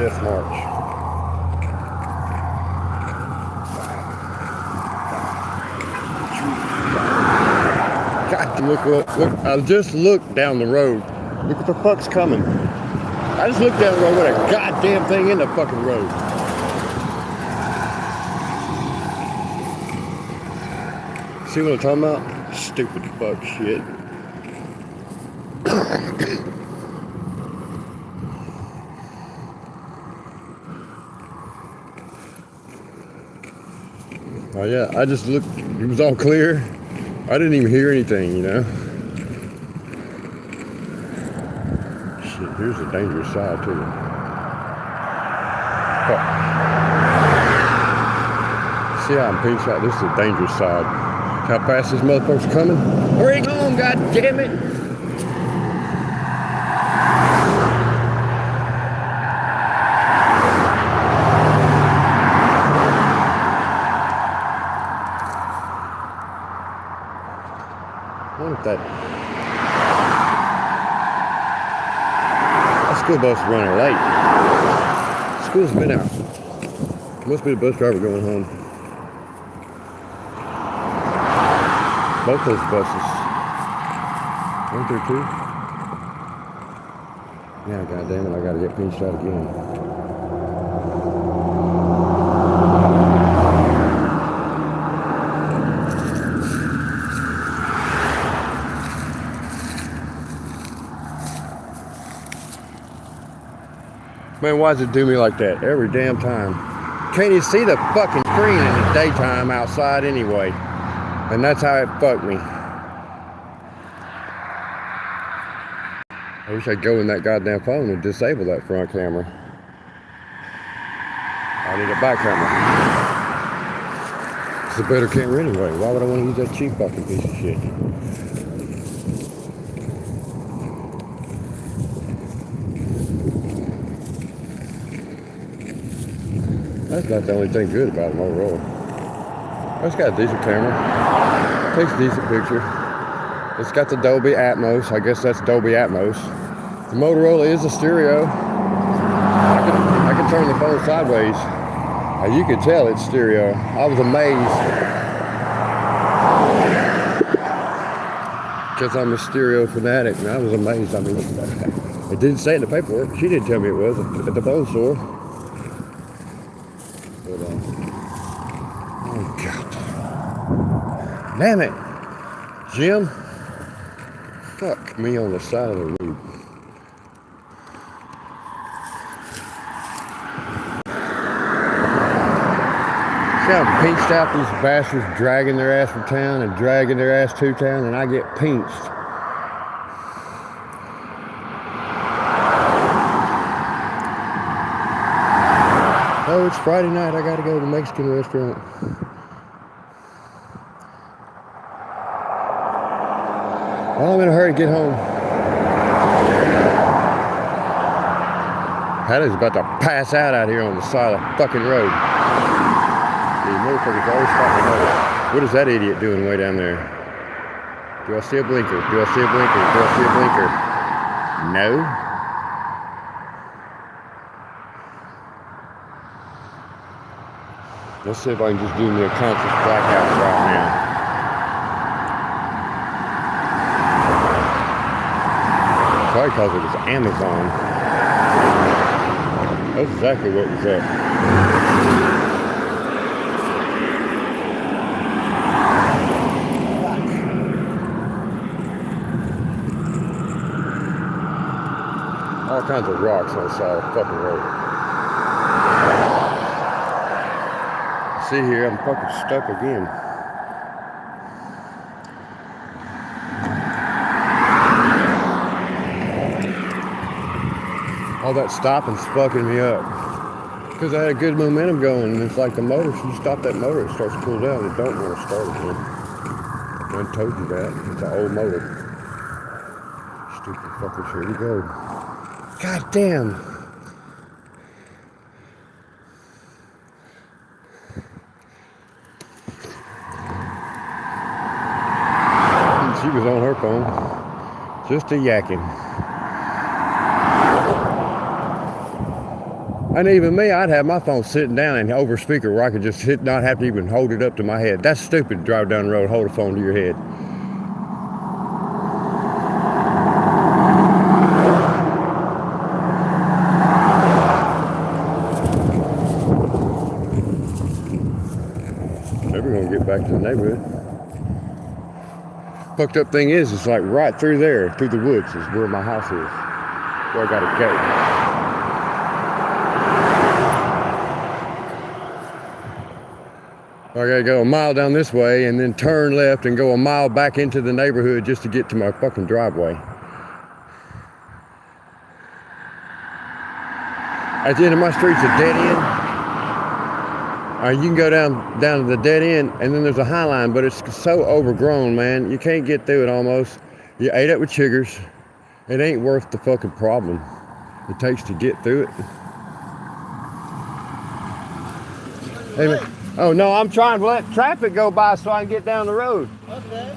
Death March. God, look, I just looked down the road. Look what the fuck's coming. I just looked down the road with a goddamn thing in the fucking road. See what I'm talking about? Stupid fuck shit. Oh yeah, I just looked, it was all clear. I didn't even hear anything, you know. Shit, here's the dangerous side too. Fuck. See how I'm pinched out? This is the dangerous side. How fast this motherfucker's coming? Hurry on, god damn it! What if that school bus is running late? School's been out. Must be the bus driver going home. Both those buses. 1 through 2. Yeah, goddamn it, I gotta get pinched out again. Man, why does it do me like that every damn time? Can't you see the fucking screen in the daytime outside anyway? And that's how it fucked me. I wish I'd go in that goddamn phone and disable that front camera. I need a back camera. It's a better camera anyway. Why would I want to use that cheap fucking piece of shit? That's not the only thing good about a Motorola. It's got a decent camera. Takes a decent picture. It's got the Dolby Atmos. I guess that's Dolby Atmos. The Motorola is a stereo. I can turn the phone sideways. You can tell it's stereo. I was amazed. Because I'm a stereo fanatic, and I was amazed. I mean, it didn't say it in the paperwork. She didn't tell me it was at the phone store. But, oh, God. Damn it. Jim. Fuck me on the side of the road. See how pinched out these bastards dragging their ass from town and dragging their ass to town, and I get pinched. Oh, it's Friday night. I gotta go to the Mexican restaurant. Well, I'm in a hurry to get home. Hadley's about to pass out here on the side of the fucking road. These motherfuckers always stop me. What is that idiot doing way down there? Do I see a blinker? Do I see a blinker? Do I see a blinker? No. Let's see if I can just do me a conscious blackout right now. Probably because it was Amazon. That's exactly what was up. All kinds of rocks on the side of the fucking road. See here, I'm fucking stuck again. All that stopping's fucking me up. Because I had a good momentum going, and it's like the motor, if you stop that motor, it starts to cool down. It don't want to start again. I told you that. It's an old motor. Stupid fuckers, here we go. God damn. She was on her phone, just a yakking. And even me, I'd have my phone sitting down and over speaker where I could just not have to even hold it up to my head. That's stupid to drive down the road, hold a phone to your head. Never gonna get back to the neighborhood. Fucked up thing is, it's like right through there, through the woods is where my house is. Where I gotta go. I gotta go a mile down this way and then turn left and go a mile back into the neighborhood just to get to my fucking driveway. At the end of my street's a dead end. You can go down to the dead end and then there's a high line, but it's so overgrown, man. You can't get through it almost. You ate up with chiggers. It ain't worth the fucking problem it takes to get through it. Hey, man. Oh, no, I'm trying to let traffic go by so I can get down the road. Okay.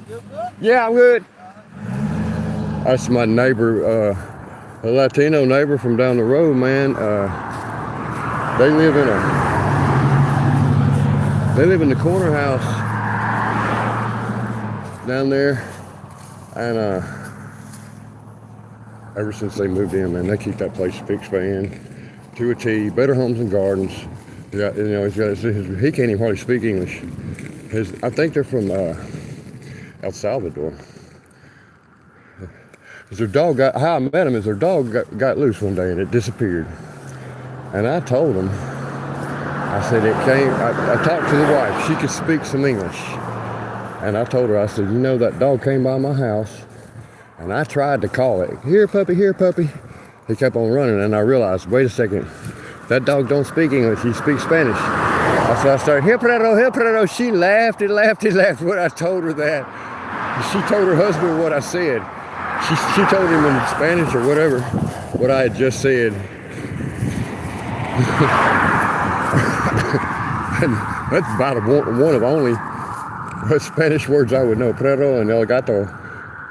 You good? Yeah, I'm good. That's my neighbor, a Latino neighbor from down the road, man. They live in the corner house down there, and ever since they moved in, man, they keep that place fixed in to a T. Better Homes and Gardens. Yeah, you know, he can't even hardly speak English. I think they're from El Salvador. How I met him is their dog got loose one day and it disappeared. And I told him, I said I talked to the wife, she could speak some English. And I told her, I said, you know, that dog came by my house and I tried to call it, here puppy, here puppy. He kept on running and I realized, wait a second, that dog don't speak English, he speaks Spanish. So I started, here perro. She laughed and laughed and laughed when I told her that. She told her husband what I said. She told him in Spanish or whatever, what I had just said. And that's about one of only Spanish words I would know. Perro and el gato,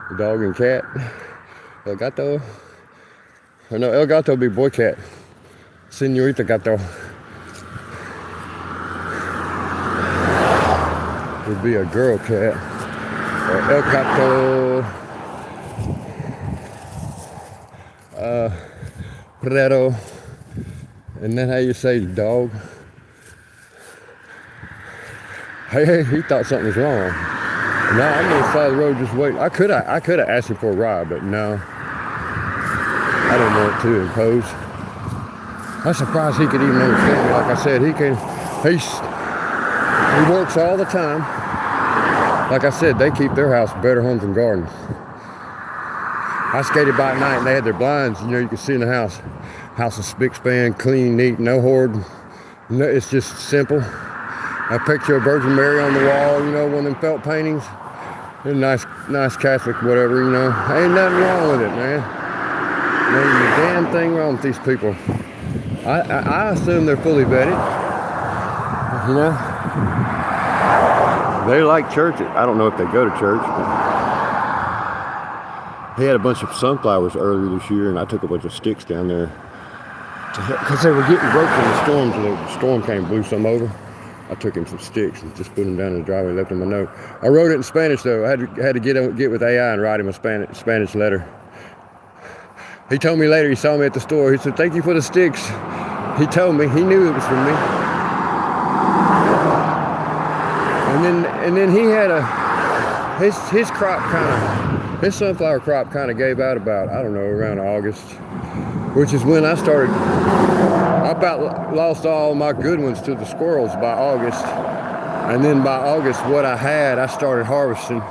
the dog and cat. El gato. Or no, el gato would be boy cat. Señorita gato would be a girl cat. Or el gato. Perro. And then how you say dog? Hey, he thought something was wrong. No, I'm on the side of the road just waiting. I could have asked him for a ride, but no. I don't want to impose. I'm surprised he could even understand me. Like I said, he works all the time. Like I said, they keep their house Better Homes and Gardens. I skated by at night and they had their blinds, you know, you could see in the house. House is spick span, clean, neat, no hoard. No, it's just simple. A picture of Virgin Mary on the wall, you know, one of them felt paintings. A nice Catholic, whatever, you know. Ain't nothing wrong with it, man. There ain't a damn thing wrong with these people. I assume they're fully vetted. You know? They like church. I don't know if they go to church, but he had a bunch of sunflowers earlier this year, and I took a bunch of sticks down there because they were getting broke in the storms, and the storm came and blew some over. I took him some sticks and just put them down in the driveway and left him a note. I wrote it in Spanish, though. I had to get with AI and write him a Spanish letter. He told me later, he saw me at the store. He said, thank you for the sticks. He told me, he knew it was from me. And then he had his crop his sunflower crop kind of gave out about, I don't know, around August, which is when I about lost all my good ones to the squirrels by August. And then by August, what I had, I started harvesting.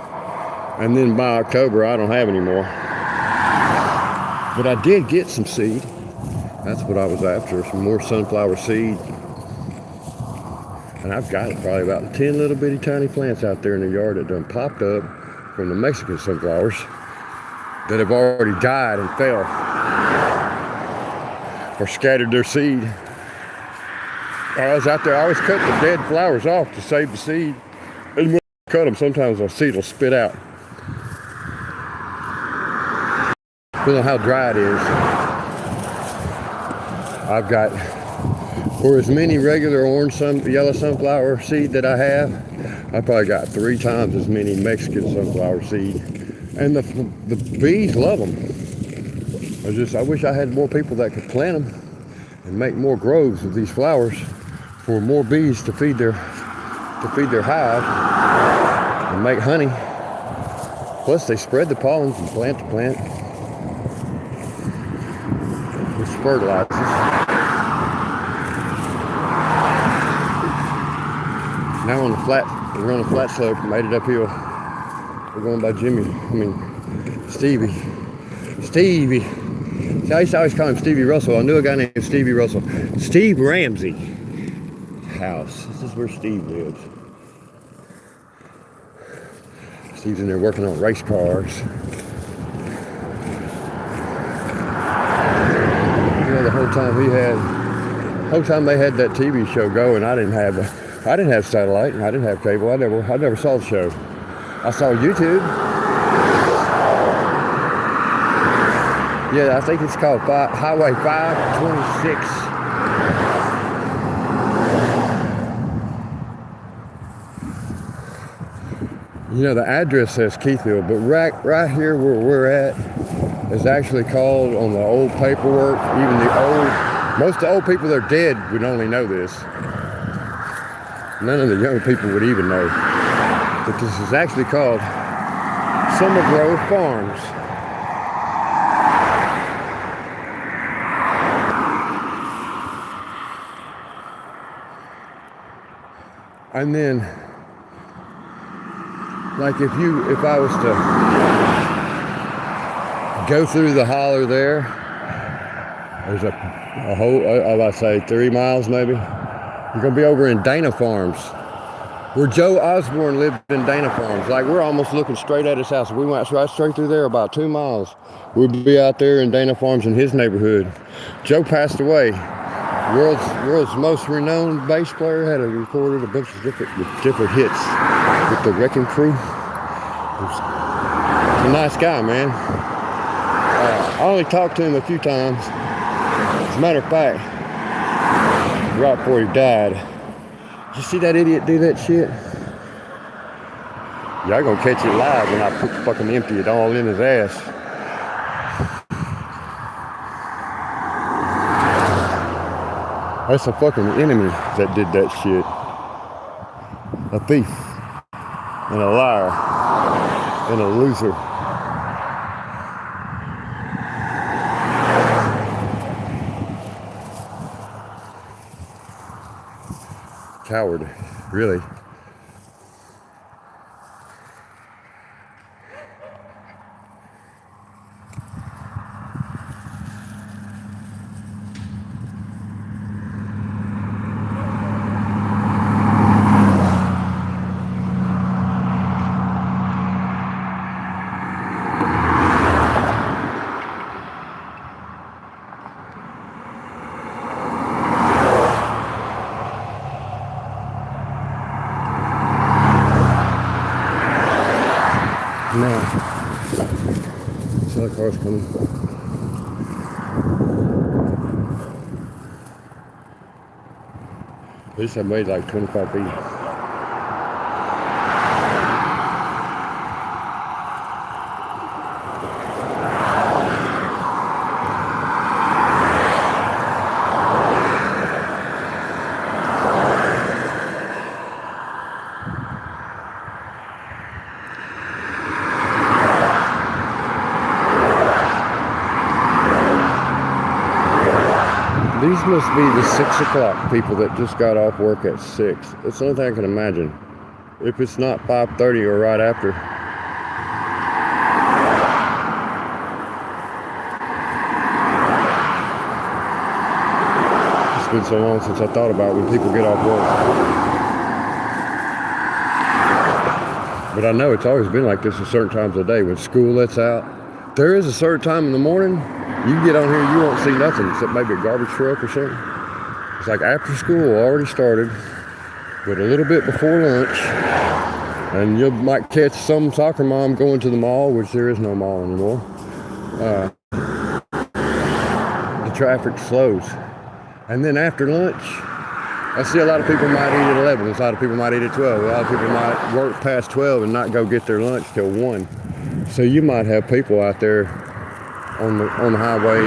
And then by October, I don't have any more. But I did get some seed. That's what I was after, some more sunflower seed. And I've got probably about 10 little bitty tiny plants out there in the yard that done popped up from the Mexican sunflowers that have already died and fell or scattered their seed. I was out there, I always cut the dead flowers off to save the seed. And when I cut them, sometimes the seed will spit out. Depending on how dry it is. I've got, for as many regular yellow sunflower seed that I have, I probably got 3 times as many Mexican sunflower seed. And the bees love them. I wish I had more people that could plant them and make more groves of these flowers for more bees to feed their hive and make honey. Plus they spread the pollens from plant to plant, which fertilizes. Now we're on a flat slope, made it uphill. We're going by Stevie. See, I used to always call him Stevie Russell. I knew a guy named Stevie Russell. Steve Ramsey house. This is where Steve lives. Steve's in there working on race cars. You know, the whole time they had that TV show going, I didn't have satellite, and I didn't have cable. I never saw the show. I saw YouTube. Yeah, I think it's called Highway 526. You know, the address says Keithville, but right here where we're at is actually called on the old paperwork. Most of the old people that are dead would only know this. None of the young people would even know that this is actually called Summer Grove Farms. And then, like if I was to go through the holler there, there's a whole, I'd say 3 miles maybe. You're gonna be over in Dana Farms, where Joe Osborne lived in Dana Farms. Like we're almost looking straight at his house. If we went right straight through there about 2 miles, we'd be out there in Dana Farms in his neighborhood. Joe passed away. World's most renowned bass player, had recorded a bunch of different hits with the Wrecking Crew. He's a nice guy, man. I only talked to him a few times. As a matter of fact, right before he died, did you see that idiot do that shit? Y'all gonna catch it live when I fucking empty it all in his ass. That's a fucking enemy that did that shit. A thief, and a liar, and a loser. Coward, really. Now, see the car's coming. At least I made like 25 feet. These must be the 6 o'clock people that just got off work at 6. That's the only thing I can imagine. If it's not 5:30 or right after. It's been so long since I thought about when people get off work. But I know it's always been like this at certain times of the day. When school lets out, there is a certain time in the morning. You get on here, you won't see nothing except maybe a garbage truck or something. It's like after school already started, but a little bit before lunch, and you might catch some soccer mom going to the mall, which there is no mall anymore. The traffic slows. And then after lunch, I see a lot of people might eat at 11. A lot of people might eat at 12. A lot of people might work past 12 and not go get their lunch till 1. So you might have people out there on the highway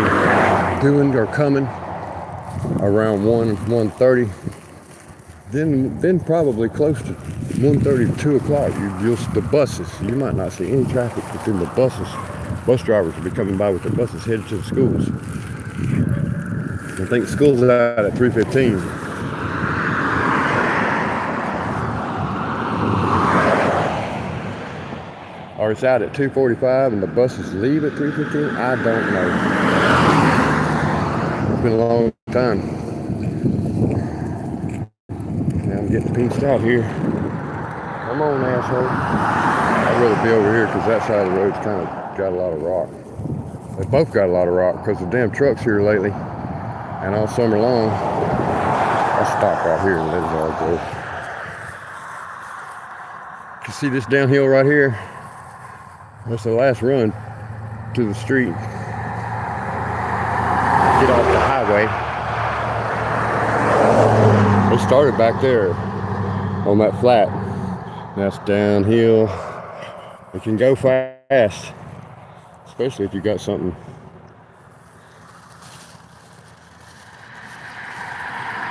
doing or coming around 1:30. Then probably close to 1:30 to 2 o'clock. The buses, you might not see any traffic, but then the buses, bus drivers will be coming by with their buses headed to the schools. I think school's out at 3:15. Or it's out at 2:45 and the buses leave at 3:15. I don't know. It's been a long time. Now I'm getting pinched out here. Come on, asshole. I'd rather be over here because that side of the road's kind of got a lot of rock. They both got a lot of rock because the damn trucks here lately. And all summer long, I'll stop right here and let it all go. You see this downhill right here? That's the last run to the street. Get off the highway. They started back there on that flat. That's downhill. It can go fast, especially if you got something.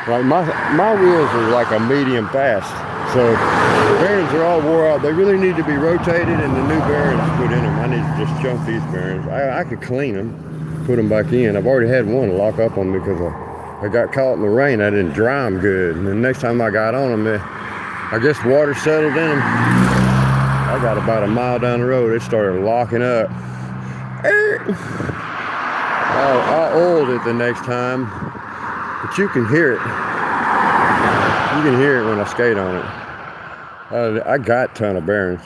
Like my wheels are like a medium fast, so the bearings are all wore out. They really need to be rotated and the new bearings put in them. I need to just jump these bearings. I could clean them, put them back in. I've already had one lock up on me because I got caught in the rain. I didn't dry them good, and the next time I got on them, I guess water settled in them. I got about a mile down the road. It started locking up. I oiled it the next time. But you can hear it. You can hear it when I skate on it. I got a ton of bearings.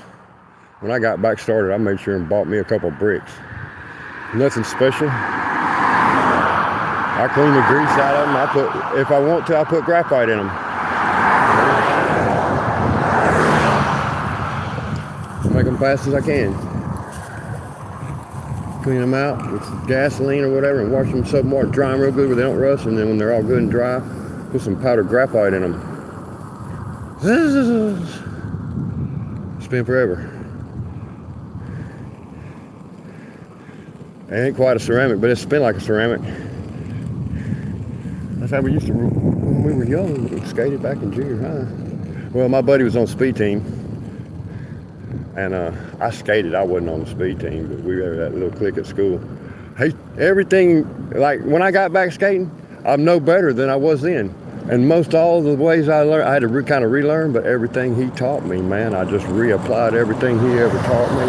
When I got back started, I made sure and bought me a couple bricks. Nothing special. I clean the grease out of them. If I want to, I put graphite in them. Make them fast as I can. Clean them out with some gasoline or whatever and wash them with soap and water, dry them real good where they don't rust, and then when they're all good and dry, put some powdered graphite in them. Spin forever. It ain't quite a ceramic, but it spin like a ceramic. That's how we used to, when we were young, we skated back in junior high. Well, my buddy was on the speed team. And I skated. I wasn't on the speed team, but we were that little clique at school. Hey, everything, like when I got back skating, I'm no better than I was then. And most all the ways I learned, I had to kind of relearn, but everything he taught me, man, I just reapplied everything he ever taught me.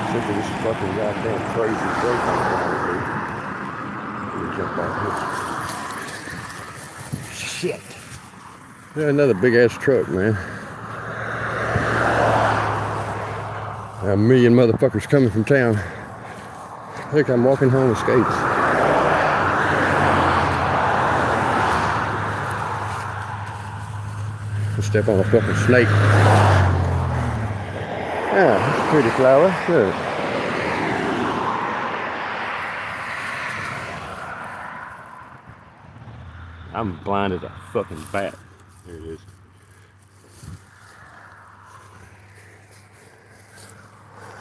Except for this fucking goddamn crazy break I'm trying to do. Let me jump off this. Shit. Yeah, another big ass truck, man. A million motherfuckers coming from town. I think I'm walking home with skates. I step on a fucking snake. Yeah, that's a pretty flower. Good. I'm blind as a fucking bat. There it is.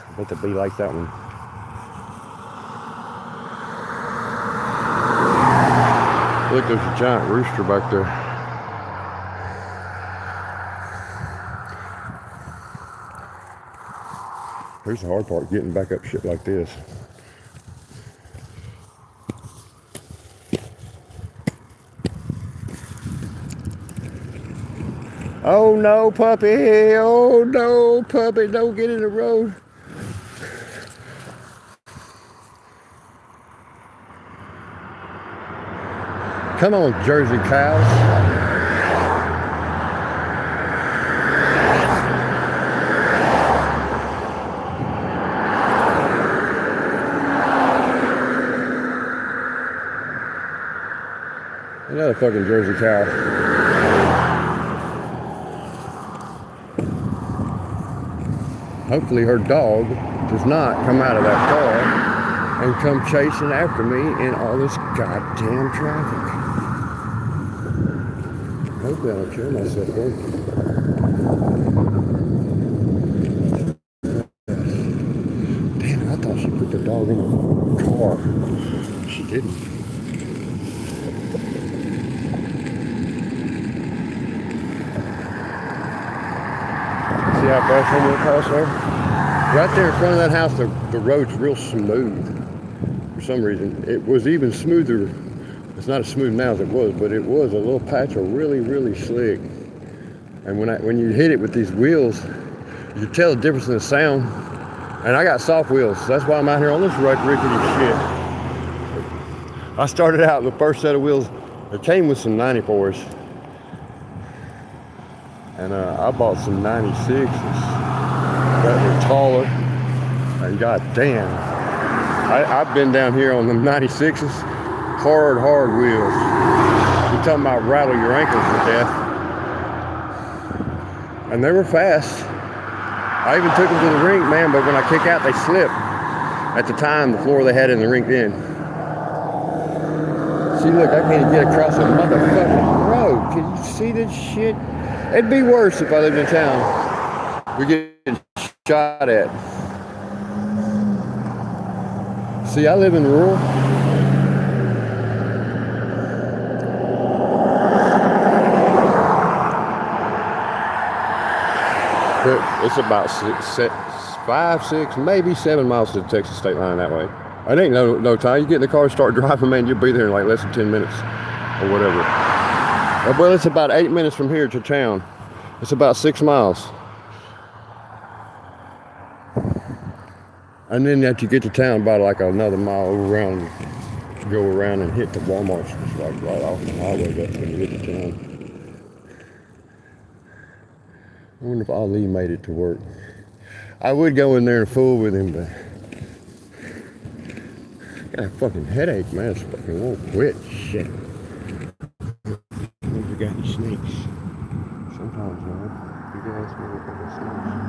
I bet the bee like that one. Look, there's a giant rooster back there. Here's the hard part, getting back up shit like this. Oh no, puppy! Oh no, puppy! Don't get in the road. Come on, Jersey cows. Another fucking Jersey cow. Hopefully her dog does not come out of that car and come chasing after me in all this goddamn traffic. Hopefully I don't kill myself though. Damn it, I thought she put the dog in the car. She didn't. See how fast I'm gonna pass there? Right there in front of that house, the road's real smooth. For some reason, it was even smoother. It's not as smooth now as it was, but it was a little patch of really, really slick. And when you hit it with these wheels, you can tell the difference in the sound. And I got soft wheels, so that's why I'm out here on this rickety shit. I started out with the first set of wheels. It came with some 94s, and I bought some 96s that were taller. And goddamn, I've been down here on the 96s. Hard wheels. You're talking about rattle your ankles to death. And they were fast. I even took them to the rink, man, but when I kick out, they slip. At the time, the floor they had in the rink then. See, look, I can't get across a motherfucking road. Can you see this shit? It'd be worse if I lived in town. We're getting shot at. See, I live in rural. It's about 5, 6, maybe 7 miles to the Texas state line that way. It ain't no time. You get in the car, start driving, man, you'll be there in like less than 10 minutes or whatever. Well, it's about 8 minutes from here to town. It's about 6 miles. And then after you get to town, about like another mile around, go around and hit the Walmart's just like right off the highway. That's when you get to town. I wonder if Ali made it to work. I would go in there and fool with him, but I got a fucking headache, man. It's fucking won't quit. Shit. Wonder if we got any snakes. Sometimes, man. You can ask me if I got snakes.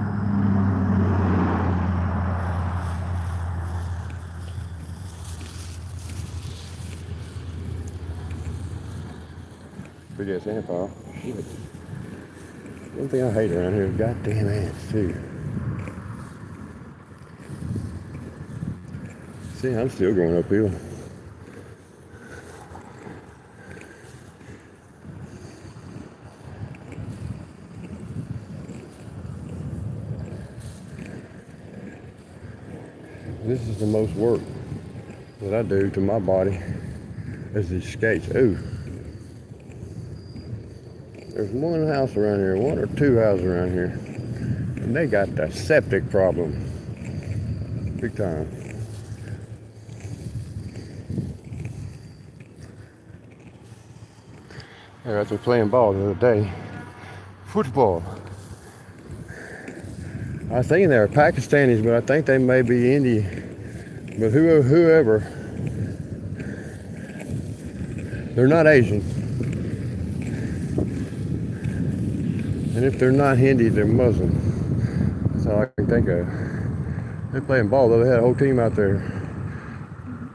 Big ass ant pile. Shit. One thing I hate around here is goddamn ants, too. See, I'm still going uphill. This is the most work that I do to my body is these skates. Ooh. There's one house around here, one or two houses around here, and they got the septic problem. Big time. I was playing ball the other day. Football. I was thinking they were Pakistanis, but I think they may be Indian. But whoever, they're not Asian. And if they're not Hindi, they're Muslim. That's all I can think of. They're playing ball, though. They had a whole team out there.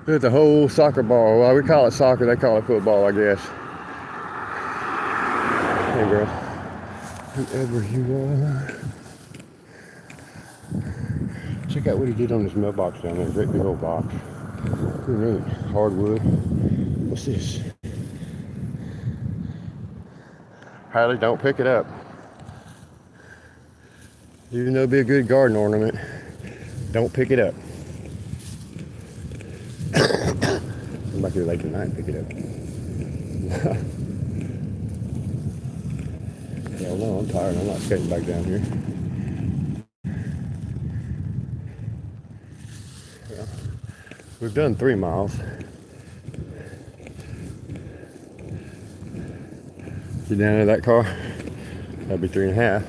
They had the whole soccer ball. Well, we call it soccer. They call it football, I guess. Hey, girl. Whoever you are. Check out what he did on this mailbox down there. Great big old box. Pretty neat. Hardwood. What's this? Hadley, don't pick it up. Even though it'd be a good garden ornament, don't pick it up. Come back here late tonight and pick it up. Hell no, I'm tired. I'm not skating back down here. Well, we've done 3 miles. Get down to that car. That'd be 3.5.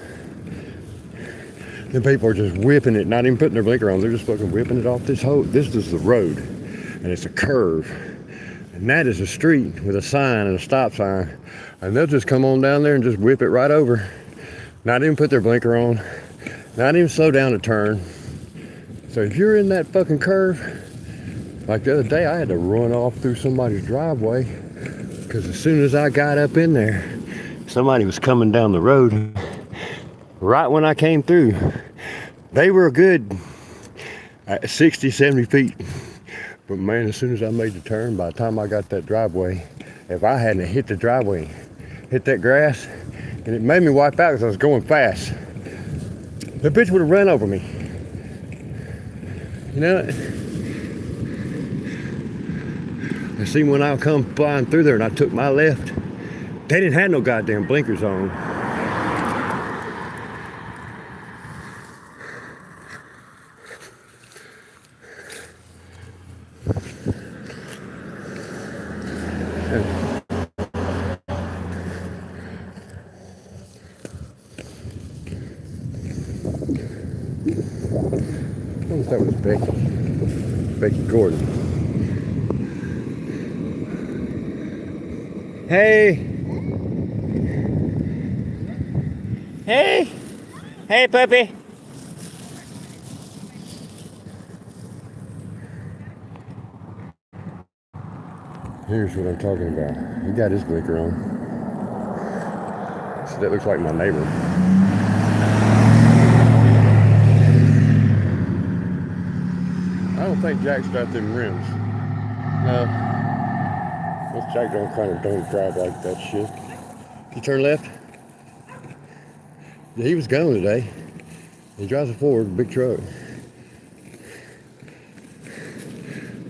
The people are just whipping it, not even putting their blinker on. They're just fucking whipping it off this whole. This is the road, and it's a curve, and that is a street with a sign and a stop sign, and they'll just come on down there and just whip it right over, not even put their blinker on, not even slow down to turn. So if you're in that fucking curve, Like the other day, I had to run off through somebody's driveway because as soon as I got up in there, somebody was coming down the road. Right when I came through, they were a good 60, 70 feet. But man, as soon as I made the turn, by the time I got that driveway, if I hadn't hit the driveway, hit that grass, and it made me wipe out because I was going fast, the bitch would have run over me. You know, I seen when I come flying through there and I took my left, they didn't have no goddamn blinkers on. I thought that was Becky Gordon. Hey! Hey! Hey, puppy! Here's what I'm talking about. He got his blinker on. So that looks like my neighbor. I don't think Jack's got them rims. No. This Jack don't drive like that shit. You turn left? Yeah, he was gone today. He drives a Ford, big truck.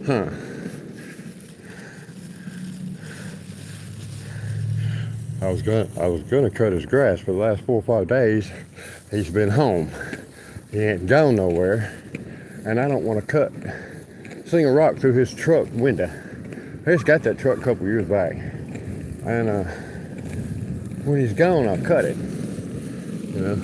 Huh. I was gonna cut his grass for the last 4 or 5 days. He's been home. He ain't gone nowhere. And I don't want to cut single rock through his truck window. I just got that truck a couple years back. And when he's gone, I'll cut it. You know?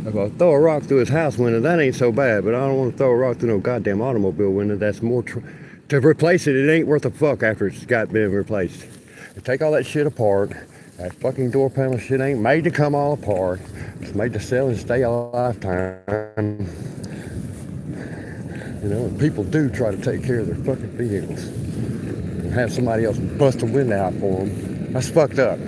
If I throw a rock through his house window, that ain't so bad, but I don't want to throw a rock through no goddamn automobile window. That's more, to replace it, it ain't worth a fuck after it's been replaced. You take all that shit apart. That fucking door panel shit ain't made to come all apart. It's made to sell and stay a lifetime. You know, and people do try to take care of their fucking vehicles and have somebody else bust a window out for them. That's fucked up.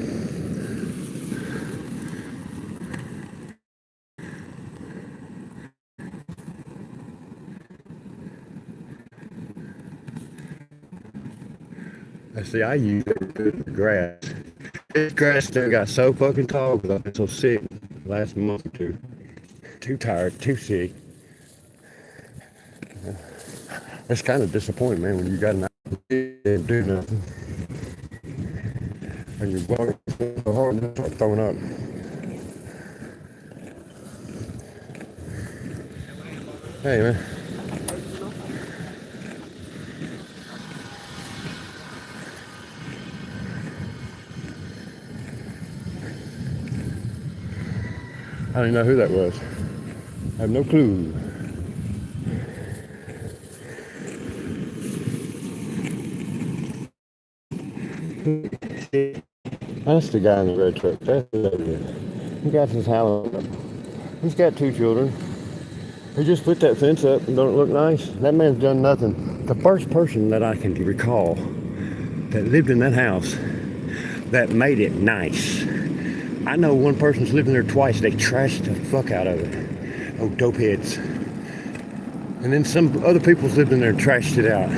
See, I use it for grass. This grass still got so fucking tall because I've been so sick the last month or two. Too tired, too sick. It's kind of disappointing, man, when you got an idea and do nothing. And you work so hard and start throwing up. Hey, man. I don't even know who that was. I have no clue. That's the guy in the red truck. That's the guy. He got his house up. He's got 2 children. He just put that fence up and don't it look nice? That man's done nothing. The first person that I can recall that lived in that house that made it nice. I know one person's lived in there twice. They trashed the fuck out of it. Oh, dope heads. And then some other people's lived in there and trashed it out.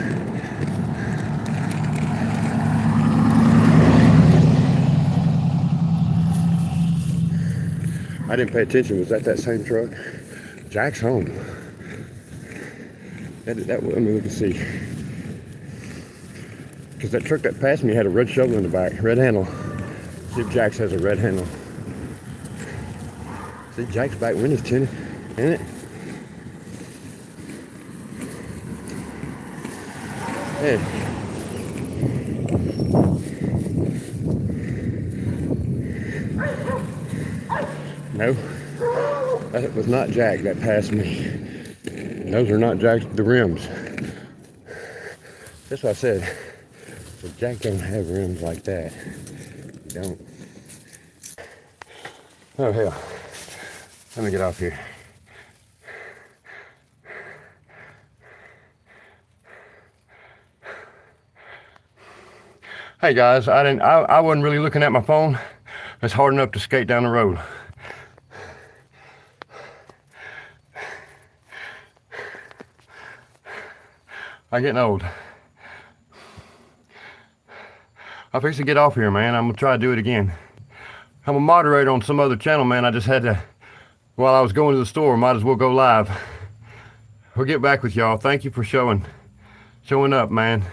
I didn't pay attention. Was that same truck? Jack's home. Let me look and see. Because that truck that passed me had a red shovel in the back, red handle. See if Jack's has a red handle. See, Jack's back window's tinted, ain't it? Yeah. No, that was not Jack that passed me. Those are not Jack's, the rims. That's what I said. So Jack don't have rims like that. He don't. Oh hell. Let me get off here. Hey guys, I wasn't really looking at my phone. It's hard enough to skate down the road. I'm getting old. I'm fixing to get off here, man. I'm gonna try to do it again. I'm a moderator on some other channel, man. I just had to, while I was going to the store, might as well go live. We'll get back with y'all. Thank you for showing up, man.